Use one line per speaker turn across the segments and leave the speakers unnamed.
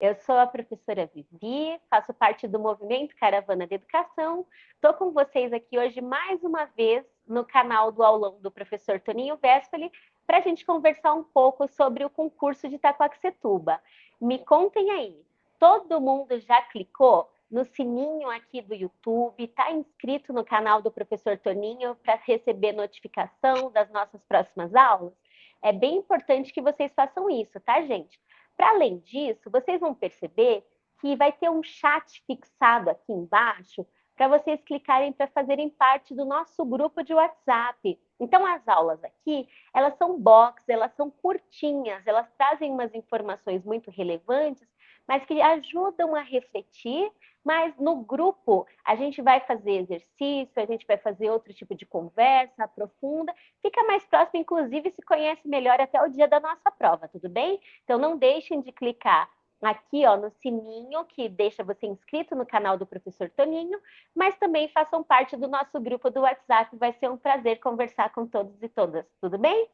Eu sou a professora Vivi, faço parte do movimento Caravana da Educação. Estou com vocês aqui hoje mais uma vez no canal do aulão do professor Toninho Vespoli para a gente conversar um pouco sobre o concurso de Itaquaquecetuba. Me contem aí, todo mundo já clicou no sininho aqui do YouTube, está inscrito no canal do professor Toninho para receber notificação das nossas próximas aulas? É bem importante que vocês façam isso, tá, gente? Para além disso, vocês vão perceber que vai ter um chat fixado aqui embaixo para vocês clicarem para fazerem parte do nosso grupo de WhatsApp. Então, as aulas aqui, elas são box, elas são curtinhas, elas trazem umas informações muito relevantes, mas que ajudam a refletir. Mas no grupo, a gente vai fazer exercício, a gente vai fazer outro tipo de conversa, aprofunda, fica mais próximo, inclusive se conhece melhor até o dia da nossa prova, tudo bem? Então, não deixem de clicar aqui ó, no sininho, que deixa você inscrito no canal do professor Toninho, mas também façam parte do nosso grupo do WhatsApp. Vai ser um prazer conversar com todos e todas, tudo bem?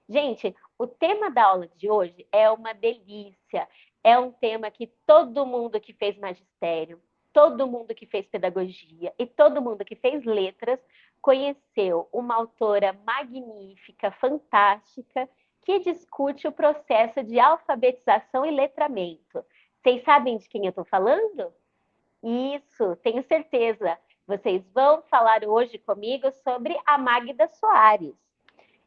Gente, o tema da aula de hoje é uma delícia. É um tema que todo mundo que fez magistério, todo mundo que fez pedagogia e todo mundo que fez letras conheceu uma autora magnífica, fantástica, que discute o processo de alfabetização e letramento. Vocês sabem de quem eu estou falando? Isso, tenho certeza. Vocês vão falar hoje comigo sobre a Magda Soares.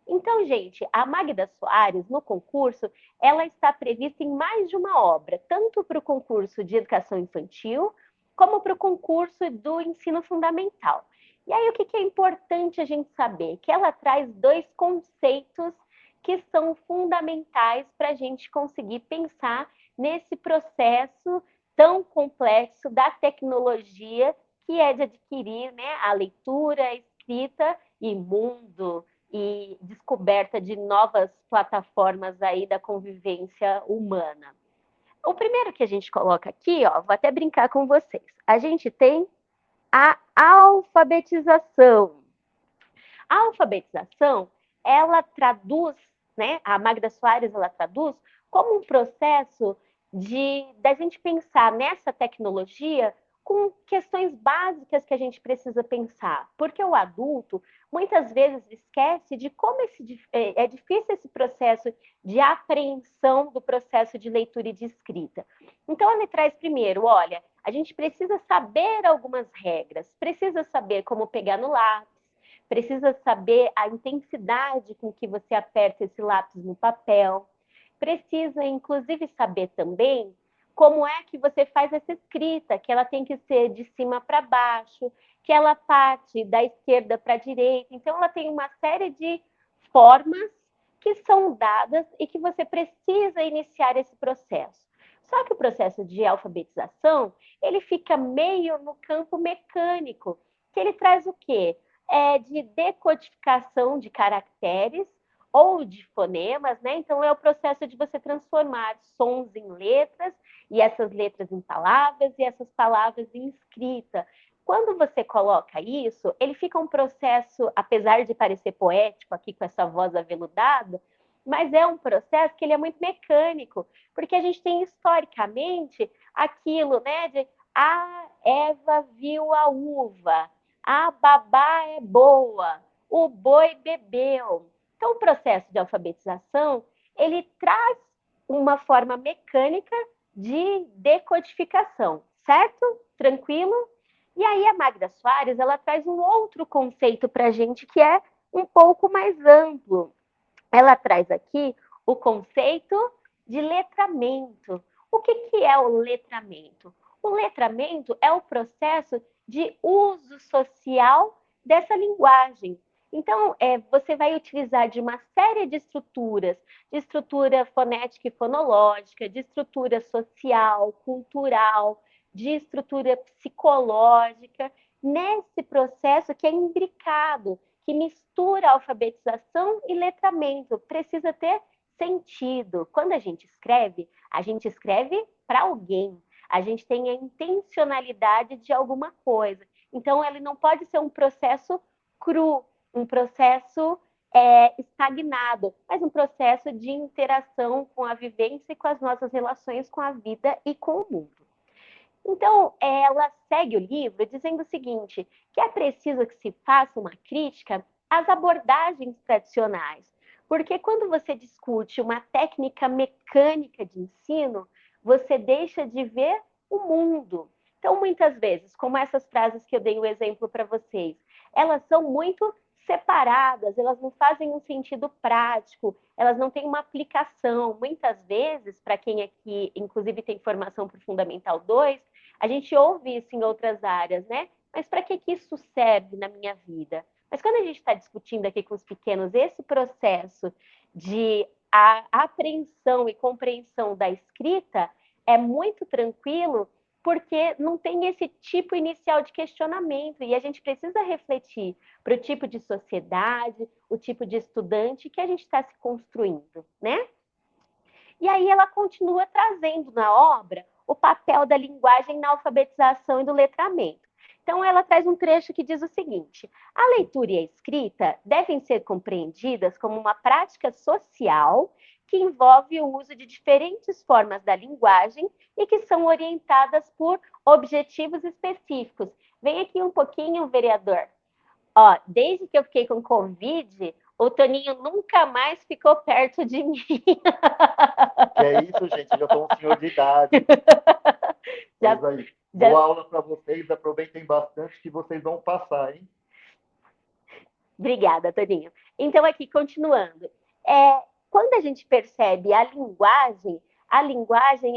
Então, gente, a Magda Soares, no concurso, ela está prevista em mais de uma obra, tanto para o concurso de educação infantil, como para o concurso do ensino fundamental. E aí, o que é importante a gente saber? Que ela traz dois conceitos que são fundamentais para a gente conseguir pensar nesse processo tão complexo da tecnologia, que é de adquirir, né, a leitura, a escrita e mundo, e descoberta de novas plataformas aí da convivência humana. O primeiro que a gente coloca aqui, ó, vou até brincar com vocês. A gente tem a alfabetização. A alfabetização, ela traduz, né? A Magda Soares, ela traduz como um processo de da gente pensar nessa tecnologia com questões básicas que a gente precisa pensar, porque o adulto muitas vezes esquece de como é difícil esse processo de apreensão do processo de leitura e de escrita. Então, ele traz primeiro, olha, a gente precisa saber algumas regras, precisa saber como pegar no lápis, precisa saber a intensidade com que você aperta esse lápis no papel, precisa, inclusive, saber também como é que você faz essa escrita, que ela tem que ser de cima para baixo, que ela parte da esquerda para a direita. Então, ela tem uma série de formas que são dadas e que você precisa iniciar esse processo. Só que o processo de alfabetização, ele fica meio no campo mecânico, que ele traz o quê? De decodificação de caracteres ou de fonemas, né? Então, é o processo de você transformar sons em letras, e essas letras em palavras, e essas palavras em escrita. Quando você coloca isso, ele fica um processo, apesar de parecer poético aqui com essa voz aveludada, mas é um processo que ele é muito mecânico, porque a gente tem historicamente aquilo, né, de a Eva viu a uva, a babá é boa, o boi bebeu. Então, o processo de alfabetização, ele traz uma forma mecânica de decodificação, certo? Tranquilo? E aí a Magda Soares, ela traz um outro conceito para a gente que é um pouco mais amplo. Ela traz aqui o conceito de letramento. O que é o letramento? O letramento é o processo de uso social dessa linguagem. Então, você vai utilizar de uma série de estrutura fonética e fonológica, de estrutura social, cultural, de estrutura psicológica, nesse processo que é imbricado, que mistura alfabetização e letramento. Precisa ter sentido. Quando a gente escreve para alguém. A gente tem a intencionalidade de alguma coisa. Então, ele não pode ser um processo cru, um processo estagnado, mas um processo de interação com a vivência e com as nossas relações com a vida e com o mundo. Então, ela segue o livro dizendo o seguinte, que é preciso que se faça uma crítica às abordagens tradicionais, porque quando você discute uma técnica mecânica de ensino, você deixa de ver o mundo. Então, muitas vezes, como essas frases que eu dei o exemplo para vocês, elas são muito separadas, elas não fazem um sentido prático, elas não têm uma aplicação. Muitas vezes, para quem aqui, inclusive, tem formação para o Fundamental 2, a gente ouve isso em outras áreas, né? Mas para que isso serve na minha vida? Mas quando a gente está discutindo aqui com os pequenos esse processo de apreensão e compreensão da escrita, é muito tranquilo, porque não tem esse tipo inicial de questionamento e a gente precisa refletir para o tipo de sociedade, o tipo de estudante que a gente está se construindo, né? E aí ela continua trazendo na obra o papel da linguagem na alfabetização e do letramento. Então, ela traz um trecho que diz o seguinte: a leitura e a escrita devem ser compreendidas como uma prática social que envolve o uso de diferentes formas da linguagem e que são orientadas por objetivos específicos. Vem aqui um pouquinho, vereador. Ó, desde que eu fiquei com Covid, o Toninho nunca mais ficou perto de mim.
Que é isso, gente? Eu já estou um senhor de idade.
Já,
Pois aí.
já...
Boa aula para vocês. Aproveitem bastante que vocês vão passar, hein?
Obrigada, Toninho. Então, aqui, continuando. Quando a gente percebe a linguagem,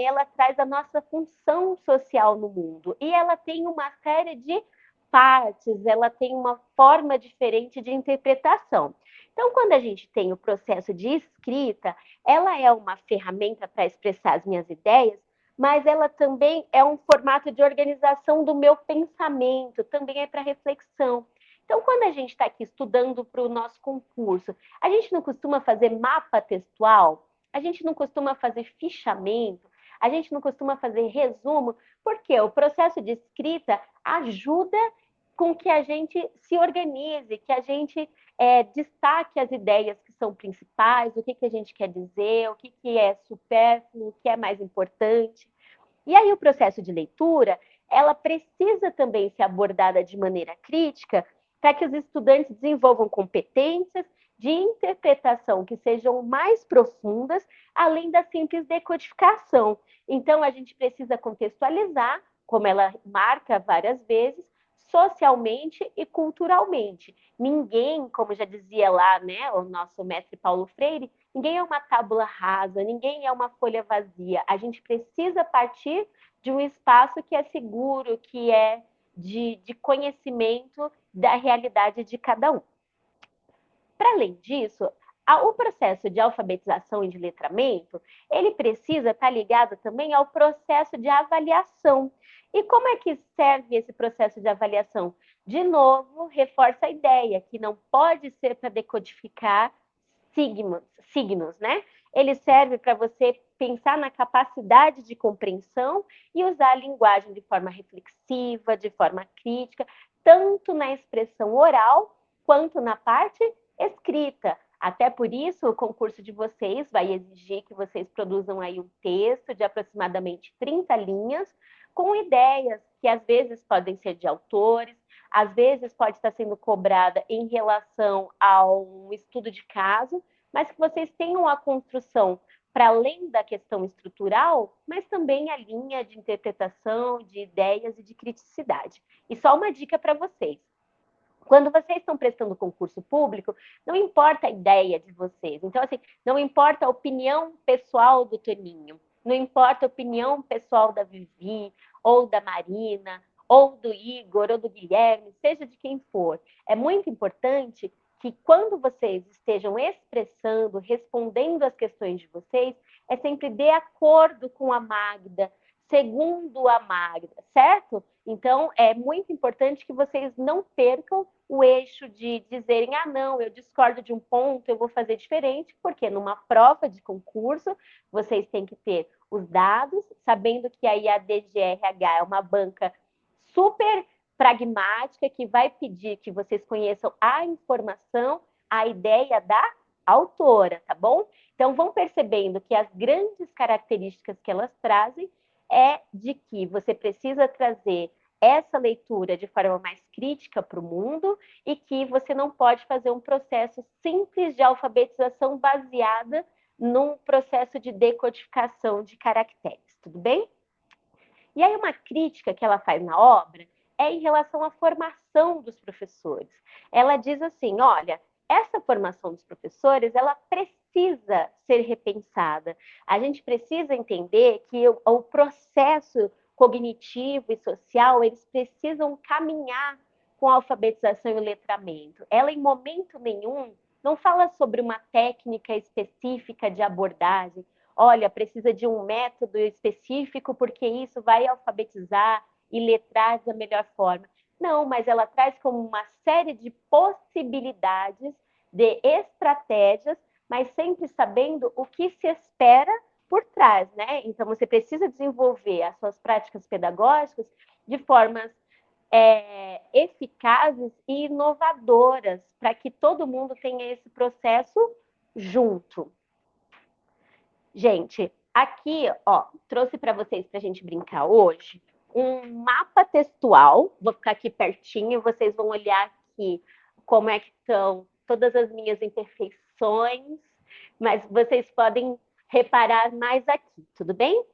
ela traz a nossa função social no mundo. E ela tem uma série de partes, ela tem uma forma diferente de interpretação. Então, quando a gente tem o processo de escrita, ela é uma ferramenta para expressar as minhas ideias, mas ela também é um formato de organização do meu pensamento, também é para reflexão. Então, quando a gente está aqui estudando para o nosso concurso, a gente não costuma fazer mapa textual, a gente não costuma fazer fichamento, a gente não costuma fazer resumo, porque o processo de escrita ajuda com que a gente se organize, que a gente destaque as ideias que são principais, o que, que a gente quer dizer, o que, que é supérfluo, o que é mais importante. E aí o processo de leitura, ela precisa também ser abordada de maneira crítica para que os estudantes desenvolvam competências de interpretação que sejam mais profundas, além da simples decodificação. Então, a gente precisa contextualizar, como ela marca várias vezes, socialmente e culturalmente. Ninguém, como já dizia lá, né, o nosso mestre Paulo Freire, ninguém é uma tábula rasa, ninguém é uma folha vazia. A gente precisa partir de um espaço que é seguro, que é de conhecimento da realidade de cada um. Para além disso, o processo de alfabetização e de letramento, ele precisa estar ligado também ao processo de avaliação. E como é que serve esse processo de avaliação? De novo, reforça a ideia que não pode ser para decodificar signos, né? Ele serve para você pensar na capacidade de compreensão e usar a linguagem de forma reflexiva, de forma crítica, tanto na expressão oral quanto na parte escrita. Até por isso, o concurso de vocês vai exigir que vocês produzam aí um texto de aproximadamente 30 linhas, com ideias que às vezes podem ser de autores, às vezes pode estar sendo cobrada em relação a um estudo de caso, mas que vocês tenham a construção para além da questão estrutural, mas também a linha de interpretação, de ideias e de criticidade. E só uma dica para vocês. Quando vocês estão prestando concurso público, não importa a ideia de vocês. Então, assim, não importa a opinião pessoal do Toninho, não importa a opinião pessoal da Vivi, ou da Marina, ou do Igor, ou do Guilherme, seja de quem for. É muito importante que quando vocês estejam expressando, respondendo às questões de vocês, é sempre de acordo com a Magda, segundo a Magda, certo? Então, é muito importante que vocês não percam o eixo de dizerem, ah, não, eu discordo de um ponto, eu vou fazer diferente, porque numa prova de concurso, vocês têm que ter os dados, sabendo que aí a DGRH é uma banca super pragmática, que vai pedir que vocês conheçam a informação, a ideia da autora, tá bom? Então, vão percebendo que as grandes características que elas trazem é de que você precisa trazer essa leitura de forma mais crítica para o mundo e que você não pode fazer um processo simples de alfabetização baseada num processo de decodificação de caracteres, tudo bem? E aí uma crítica que ela faz na obra é em relação à formação dos professores. Ela diz assim, olha, essa formação dos professores, ela precisa ser repensada. A gente precisa entender que o processo cognitivo e social, eles precisam caminhar com a alfabetização e o letramento. Ela, em momento nenhum, não fala sobre uma técnica específica de abordagem, olha, precisa de um método específico porque isso vai alfabetizar e letrar da melhor forma. Não, mas ela traz como uma série de possibilidades, de estratégias, mas sempre sabendo o que se espera por trás, né? Então, você precisa desenvolver as suas práticas pedagógicas de formas eficazes e inovadoras para que todo mundo tenha esse processo junto. Gente, aqui, ó, trouxe para vocês para a gente brincar hoje um mapa textual. Vou ficar aqui pertinho, vocês vão olhar aqui como é que estão todas as minhas imperfeições, mas vocês podem reparar mais aqui, tudo bem?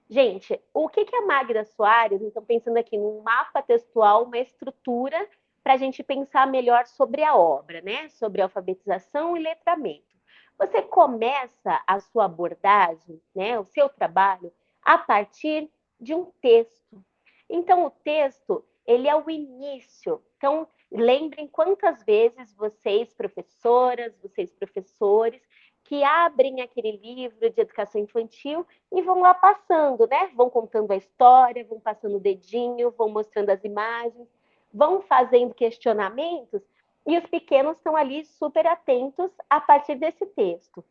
Gente, o que a Magda Soares, então pensando aqui num mapa textual, uma estrutura para a gente pensar melhor sobre a obra, né? Sobre alfabetização e letramento. Você começa a sua abordagem, né, o seu trabalho, a partir de um texto. Então, o texto, ele é o início. Então, lembrem quantas vezes vocês, professoras, vocês, professores, que abrem aquele livro de educação infantil e vão lá passando, né? Vão contando a história, vão passando o dedinho, vão mostrando as imagens, vão fazendo questionamentos e os pequenos estão ali super atentos a partir desse texto.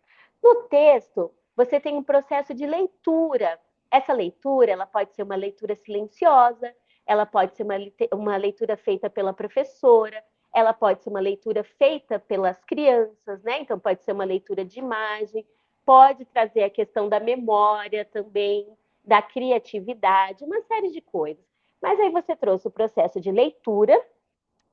No texto, você tem um processo de leitura. Essa leitura, ela pode ser uma leitura silenciosa, ela pode ser uma leitura feita pela professora, ela pode ser uma leitura feita pelas crianças, né? Então, pode ser uma leitura de imagem, pode trazer a questão da memória também, da criatividade, uma série de coisas. Mas aí você trouxe o processo de leitura.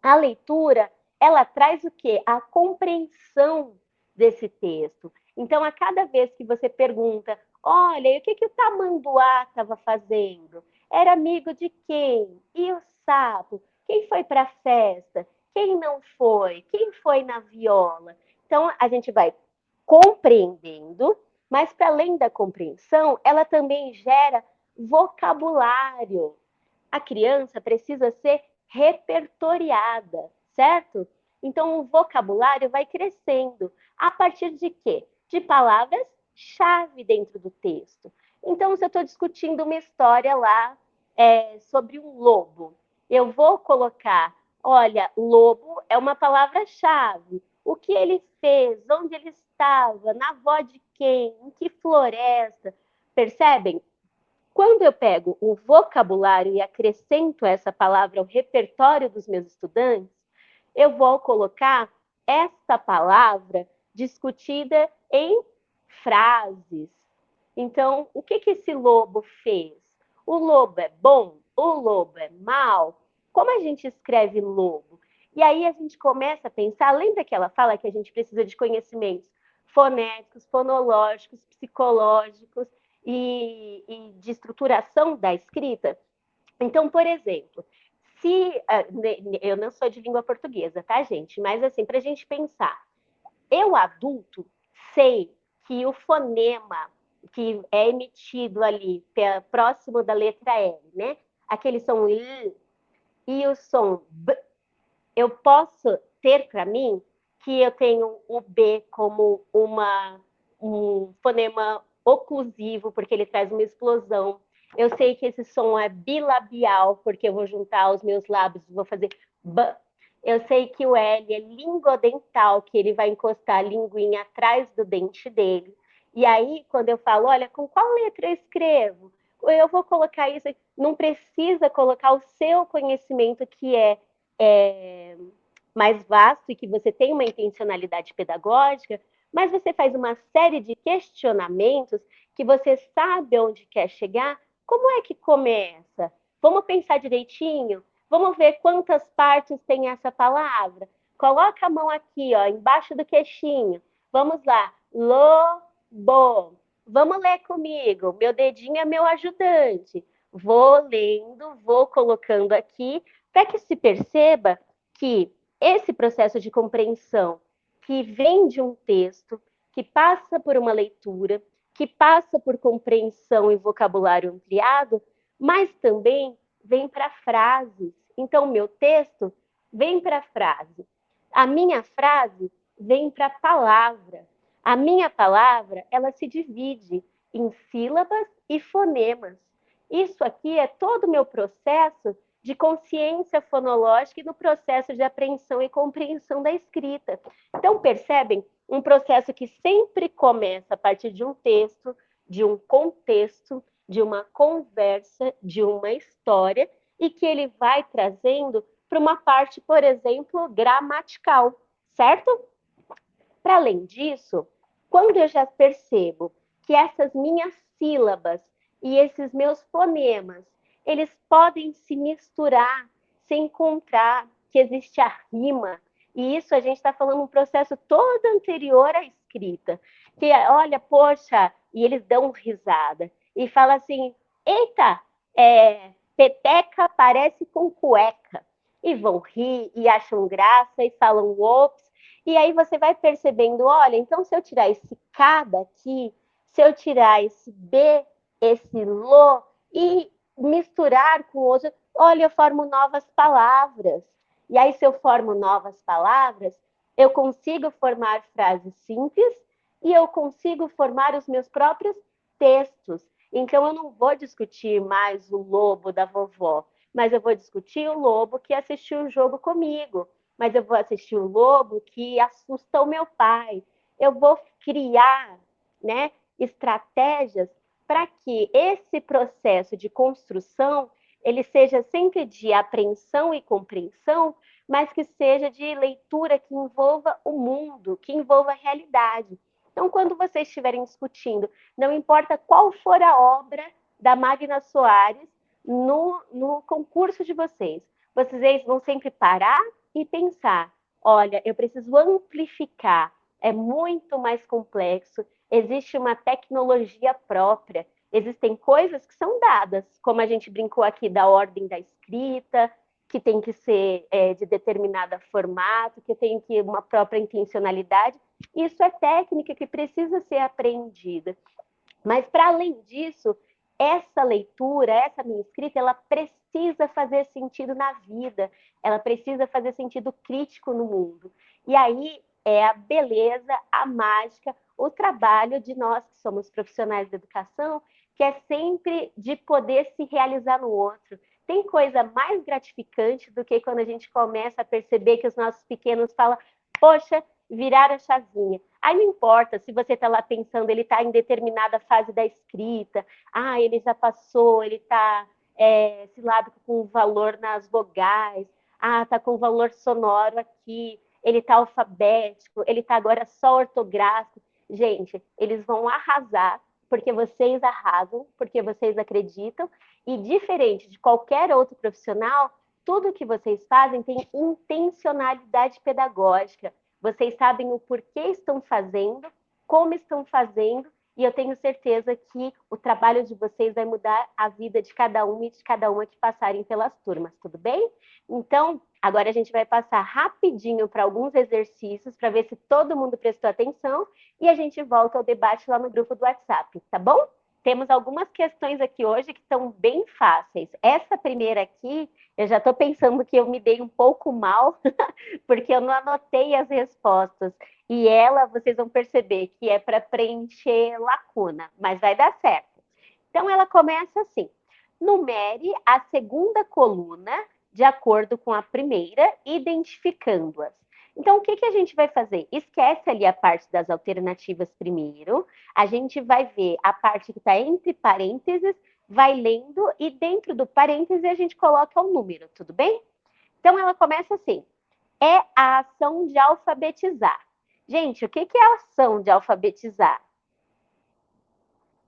A leitura, ela traz o quê? A compreensão desse texto. Então, a cada vez que você pergunta, olha, e o que o tamanduá estava fazendo? Era amigo de quem? E o sapo? Quem foi para a festa? Quem não foi? Quem foi na viola? Então, a gente vai compreendendo, mas para além da compreensão, ela também gera vocabulário. A criança precisa ser repertoriada, certo? Então, o vocabulário vai crescendo. A partir de quê? De palavras-chave dentro do texto. Então, se eu estou discutindo uma história lá sobre um lobo, eu vou colocar, olha, lobo é uma palavra-chave. O que ele fez? Onde ele estava? Na avó de quem? Em que floresta? Percebem? Quando eu pego o vocabulário e acrescento essa palavra ao repertório dos meus estudantes, eu vou colocar essa palavra discutida em frases. Então, o que esse lobo fez? O lobo é bom? O lobo é mau? Como a gente escreve lobo? E aí a gente começa a pensar, lembra que ela fala que a gente precisa de conhecimentos fonéticos, fonológicos, psicológicos, e de estruturação da escrita? Então, por exemplo, se eu não sou de língua portuguesa, tá, gente? Mas assim, para a gente pensar, eu adulto sei que o fonema que é emitido ali próximo da letra L, né? Aquele som L e o som B, eu posso ter para mim que eu tenho o B como um fonema oclusivo, porque ele traz uma explosão. Eu sei que esse som é bilabial, porque eu vou juntar os meus lábios, vou fazer B. Eu sei que o L é lingodental, que ele vai encostar a linguinha atrás do dente dele. E aí, quando eu falo, olha, com qual letra eu escrevo? Eu vou colocar isso, não precisa colocar o seu conhecimento, que é mais vasto e que você tem uma intencionalidade pedagógica, mas você faz uma série de questionamentos que você sabe onde quer chegar. Como é que começa? Vamos pensar direitinho? Vamos ver quantas partes tem essa palavra? Coloca a mão aqui, ó, embaixo do queixinho. Vamos lá. Lobo. Vamos ler comigo. Meu dedinho é meu ajudante. Vou lendo, vou colocando aqui, para que se perceba que esse processo de compreensão que vem de um texto, que passa por uma leitura, que passa por compreensão e vocabulário ampliado, mas também vem para frases. Então, o meu texto vem para a frase. A minha frase vem para a palavra. A minha palavra, ela se divide em sílabas e fonemas. Isso aqui é todo o meu processo de consciência fonológica e no processo de apreensão e compreensão da escrita. Então, percebem? Um processo que sempre começa a partir de um texto, de um contexto, de uma conversa, de uma história, e que ele vai trazendo para uma parte, por exemplo, gramatical, certo? Para além disso, quando eu já percebo que essas minhas sílabas e esses meus fonemas, eles podem se misturar, se encontrar, que existe a rima, e isso a gente está falando um processo todo anterior à escrita, que olha, poxa, e eles dão risada, e fala assim, eita, peteca parece com cueca, e vão rir, e acham graça, e falam ops, e aí você vai percebendo, olha, então se eu tirar esse K daqui, se eu tirar esse B, esse LO e misturar com outro, olha, eu formo novas palavras. E aí, se eu formo novas palavras, eu consigo formar frases simples e eu consigo formar os meus próprios textos. Então, eu não vou discutir mais o lobo da vovó, mas eu vou discutir o lobo que assistiu o jogo comigo, mas eu vou assistir o lobo que assusta o meu pai. Eu vou criar, né, estratégias para que esse processo de construção ele seja sempre de apreensão e compreensão, mas que seja de leitura que envolva o mundo, que envolva a realidade. Então, quando vocês estiverem discutindo, não importa qual for a obra da Magna Soares no concurso de vocês vão sempre parar e pensar: olha, eu preciso amplificar, é muito mais complexo, existe uma tecnologia própria, existem coisas que são dadas, como a gente brincou aqui da ordem da escrita, que tem que ser de determinado formato, que tem que uma própria intencionalidade. Isso é técnica que precisa ser aprendida. Mas, para além disso, essa leitura, essa minha escrita, ela precisa fazer sentido na vida, ela precisa fazer sentido crítico no mundo. E aí é a beleza, a mágica, o trabalho de nós que somos profissionais da educação, que é sempre de poder se realizar no outro. Tem coisa mais gratificante do que quando a gente começa a perceber que os nossos pequenos falam: poxa, virar a chavinha. Aí não importa se você está lá pensando, ele está em determinada fase da escrita, ele já passou, ele está silábico com o valor nas vogais, está com o valor sonoro aqui, ele está alfabético, ele está agora só ortográfico. Gente, eles vão arrasar, porque vocês arrasam, porque vocês acreditam, e diferente de qualquer outro profissional, tudo que vocês fazem tem intencionalidade pedagógica. Vocês sabem o porquê estão fazendo, como estão fazendo, e eu tenho certeza que o trabalho de vocês vai mudar a vida de cada um e de cada uma que passarem pelas turmas, tudo bem? Então, agora a gente vai passar rapidinho para alguns exercícios para ver se todo mundo prestou atenção e a gente volta ao debate lá no grupo do WhatsApp, tá bom? Temos algumas questões aqui hoje que estão bem fáceis. Essa primeira aqui, eu já estou pensando que eu me dei um pouco mal, porque eu não anotei as respostas. E ela, vocês vão perceber que é para preencher lacuna, mas vai dar certo. Então, ela começa assim: numere a segunda coluna de acordo com a primeira, identificando-as. Então, o que a gente vai fazer? Esquece ali a parte das alternativas primeiro, a gente vai ver a parte que está entre parênteses, vai lendo e dentro do parêntese a gente coloca o número, tudo bem? Então, ela começa assim: É a ação de alfabetizar. Gente, o que é a ação de alfabetizar?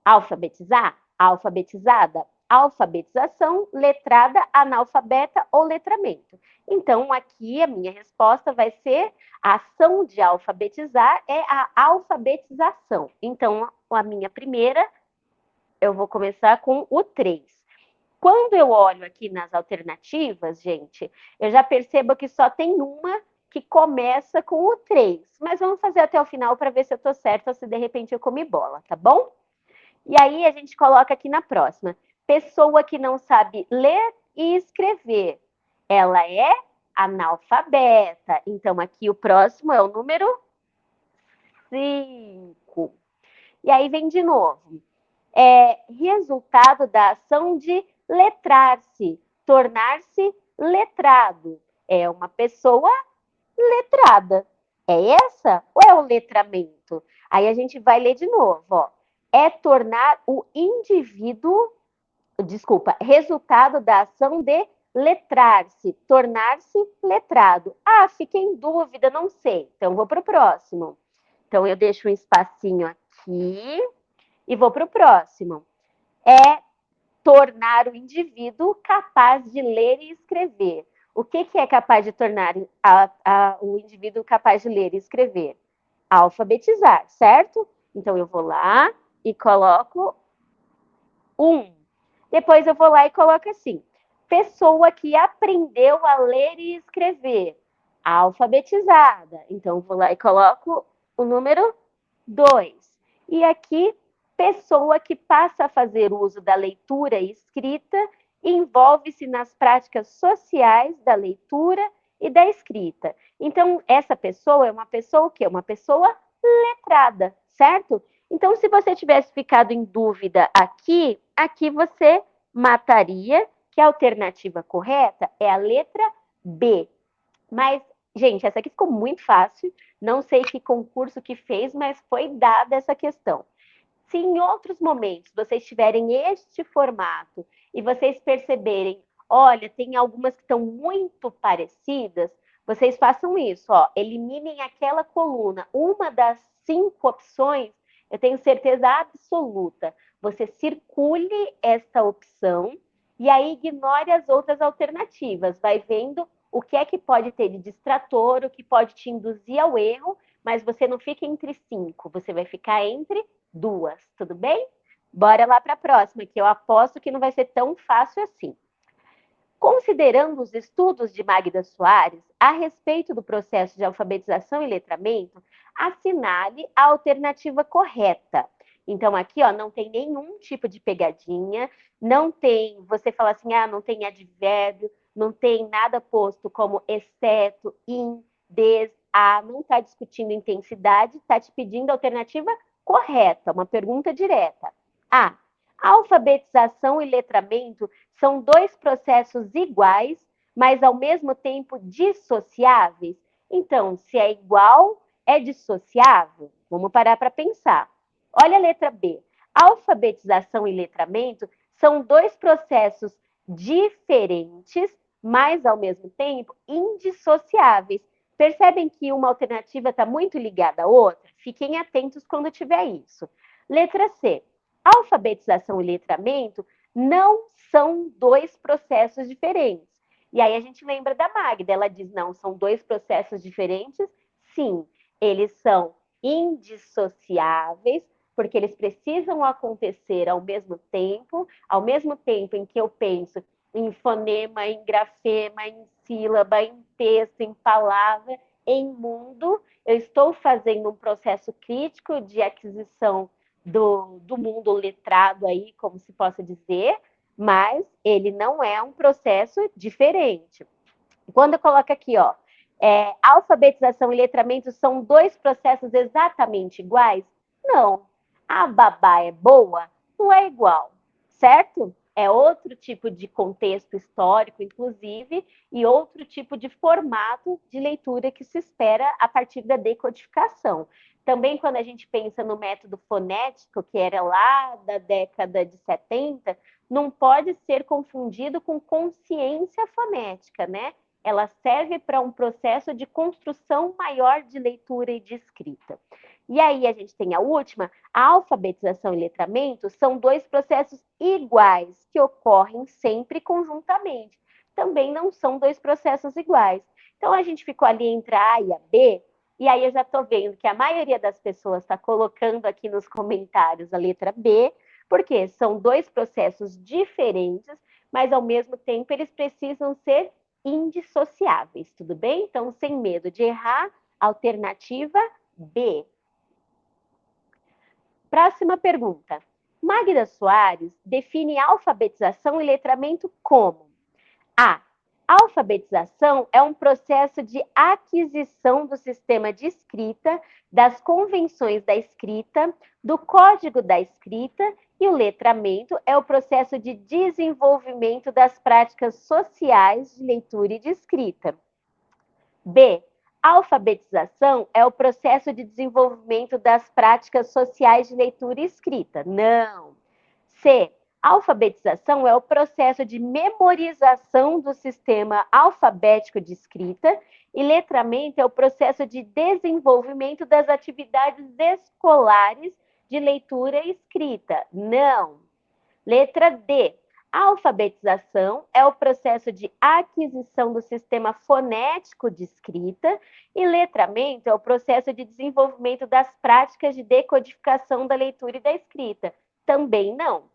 Alfabetizar, alfabetizada, alfabetização, letrada, analfabeta ou letramento. Então, aqui a minha resposta vai ser a ação de alfabetizar é a alfabetização. Então, a minha primeira, eu vou começar com o 3. Quando eu olho aqui nas alternativas, gente, eu já percebo que só tem uma que começa com o 3. Mas vamos fazer até o final para ver se eu estou certa ou se de repente eu comi bola, tá bom? E aí a gente coloca aqui na próxima. Pessoa que não sabe ler e escrever. Ela é analfabeta. Então, aqui o próximo é o número 5. E aí vem de novo. Resultado da ação de letrar-se, tornar-se letrado. É uma pessoa letrada. É essa ou é o letramento? Aí a gente vai ler de novo, ó. É tornar o indivíduo, desculpa, resultado da ação de letrar-se, tornar-se letrado. Ah, fiquei em dúvida, não sei. Então vou para o próximo. Então eu deixo um espacinho aqui e vou para o próximo. É tornar o indivíduo capaz de ler e escrever. O que é capaz de tornar o indivíduo capaz de ler e escrever? Alfabetizar, certo? Então eu vou lá e coloco 1. Depois eu vou lá e coloco assim: pessoa que aprendeu a ler e escrever. Alfabetizada. Então eu vou lá e coloco o número 2. E aqui, pessoa que passa a fazer uso da leitura e escrita, envolve-se nas práticas sociais da leitura e da escrita. Então, essa pessoa é uma pessoa o quê? Uma pessoa letrada, certo? Então, se você tivesse ficado em dúvida aqui você mataria que a alternativa correta é a letra B. Mas, gente, essa aqui ficou muito fácil. Não sei que concurso que fez, mas foi dada essa questão. Se em outros momentos vocês tiverem este formato e vocês perceberem, olha, tem algumas que estão muito parecidas, vocês façam isso, ó, eliminem aquela coluna. Uma das 5 opções, eu tenho certeza absoluta. Você circule esta opção e aí ignore as outras alternativas. Vai vendo o que é que pode ter de distrator, o que pode te induzir ao erro, mas você não fica entre 5, você vai ficar entre 2, tudo bem? Bora lá para a próxima, que eu aposto que não vai ser tão fácil assim. Considerando os estudos de Magda Soares a respeito do processo de alfabetização e letramento, assinale a alternativa correta. Então, aqui, ó, não tem nenhum tipo de pegadinha, não tem, você fala assim, não tem advérbio, não tem nada posto como exceto, in, des, a, não está discutindo intensidade, está te pedindo a alternativa correta, uma pergunta direta. A. Alfabetização e letramento são 2 processos iguais, mas ao mesmo tempo dissociáveis? Então, se é igual, é dissociável? Vamos parar para pensar. Olha a letra B. Alfabetização e letramento são 2 processos diferentes, mas ao mesmo tempo indissociáveis. Percebem que uma alternativa está muito ligada à outra? Fiquem atentos quando tiver isso. Letra C. Alfabetização e letramento não são 2 processos diferentes. E aí a gente lembra da Magda, ela diz, não, são 2 processos diferentes? Sim, eles são indissociáveis, porque eles precisam acontecer ao mesmo tempo em que eu penso em fonema, em grafema, em sílaba, em texto, em palavra, em mundo, eu estou fazendo um processo crítico de aquisição do mundo letrado aí, como se possa dizer, mas ele não é um processo diferente. Quando eu coloco aqui, ó, alfabetização e letramento são 2 processos exatamente iguais? Não. A babá é boa? Não é igual, certo? É outro tipo de contexto histórico, inclusive, e outro tipo de formato de leitura que se espera a partir da decodificação. Também, quando a gente pensa no método fonético, que era lá da década de 70, não pode ser confundido com consciência fonética, né? ela serve para um processo de construção maior de leitura e de escrita. E aí a gente tem a última, a alfabetização e letramento são dois processos iguais que ocorrem sempre conjuntamente. Também não são dois processos iguais. Então a gente ficou ali entre a A e a B, e aí eu já estou vendo que a maioria das pessoas está colocando aqui nos comentários a letra B, porque são dois processos diferentes, mas ao mesmo tempo eles precisam ser indissociáveis, tudo bem? Então, sem medo de errar, alternativa B. Próxima pergunta. Magda Soares define alfabetização e letramento como: A. Alfabetização é um processo de aquisição do sistema de escrita, das convenções da escrita, do código da escrita, e o letramento é o processo de desenvolvimento das práticas sociais de leitura e de escrita. B. Alfabetização é o processo de desenvolvimento das práticas sociais de leitura e escrita. Não. C. Alfabetização é o processo de memorização do sistema alfabético de escrita e letramento é o processo de desenvolvimento das atividades escolares de leitura e escrita. Não. Letra D. A alfabetização é o processo de aquisição do sistema fonético de escrita e letramento é o processo de desenvolvimento das práticas de decodificação da leitura e da escrita. Também não.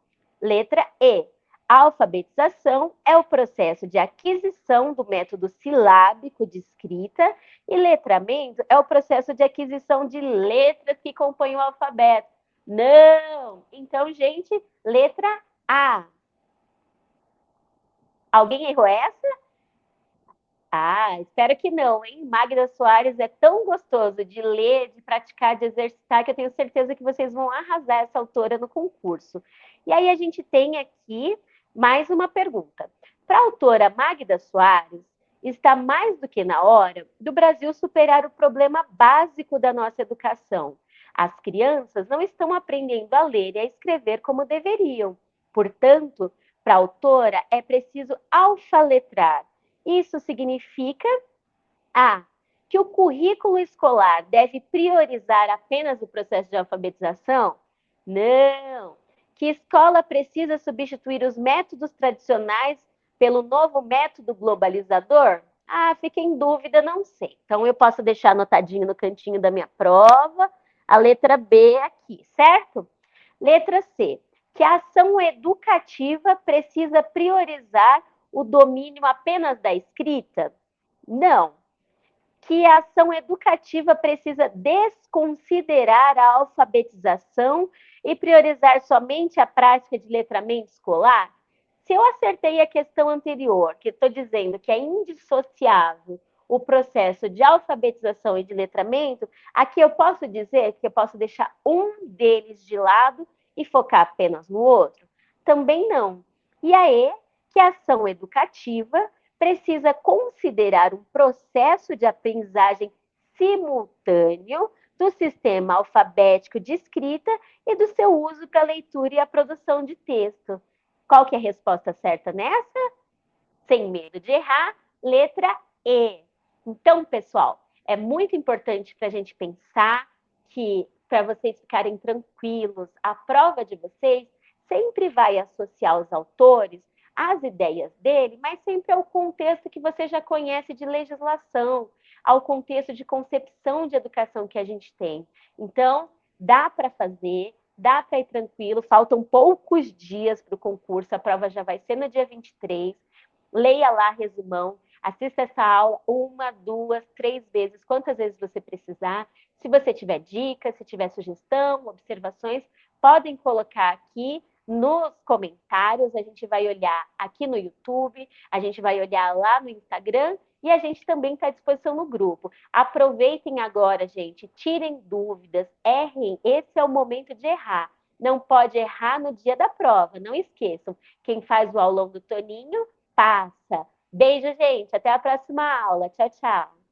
Letra E. A alfabetização é o processo de aquisição do método silábico de escrita e letramento é o processo de aquisição de letras que compõem o alfabeto. Não! Então, gente, letra A. Alguém errou essa? Ah, espero que não, hein? Magda Soares é tão gostoso de ler, de praticar, de exercitar, que eu tenho certeza que vocês vão arrasar essa autora no concurso. E aí a gente tem aqui mais uma pergunta. Para a autora Magda Soares, está mais do que na hora do Brasil superar o problema básico da nossa educação. As crianças não estão aprendendo a ler e a escrever como deveriam. Portanto, para a autora, é preciso alfaletrar. Isso significa A. Que o currículo escolar deve priorizar apenas o processo de alfabetização? Não. Que escola precisa substituir os métodos tradicionais pelo novo método globalizador? Ah, fica em dúvida, não sei. Então, eu posso deixar anotadinho no cantinho da minha prova a letra B aqui, certo? Letra C. Que a ação educativa precisa priorizar o domínio apenas da escrita? Não. Que a ação educativa precisa desconsiderar a alfabetização e priorizar somente a prática de letramento escolar? Se eu acertei a questão anterior, que estou dizendo que é indissociável o processo de alfabetização e de letramento, aqui eu posso dizer que eu posso deixar um deles de lado e focar apenas no outro? Também não. E aí, que a ação educativa precisa considerar um processo de aprendizagem simultâneo do sistema alfabético de escrita e do seu uso para a leitura e a produção de texto. Qual que é a resposta certa nessa? Sem medo de errar, letra E. Então, pessoal, é muito importante para a gente pensar que, para vocês ficarem tranquilos, a prova de vocês sempre vai associar os autores às ideias dele, mas sempre ao contexto que você já conhece de legislação, ao contexto de concepção de educação que a gente tem. Então, dá para fazer, dá para ir tranquilo, faltam poucos dias para o concurso, a prova já vai ser no dia 23. Leia lá resumão, assista essa aula uma, duas, três vezes, quantas vezes você precisar. Se você tiver dicas, se tiver sugestão, observações, podem colocar aqui nos comentários. A gente vai olhar aqui no YouTube, a gente vai olhar lá no Instagram e a gente também está à disposição no grupo. Aproveitem agora, gente, tirem dúvidas, errem. Esse é o momento de errar. Não pode errar no dia da prova, não esqueçam. Quem faz o aulão do Toninho, passa. Beijo, gente. Até a próxima aula. Tchau, tchau.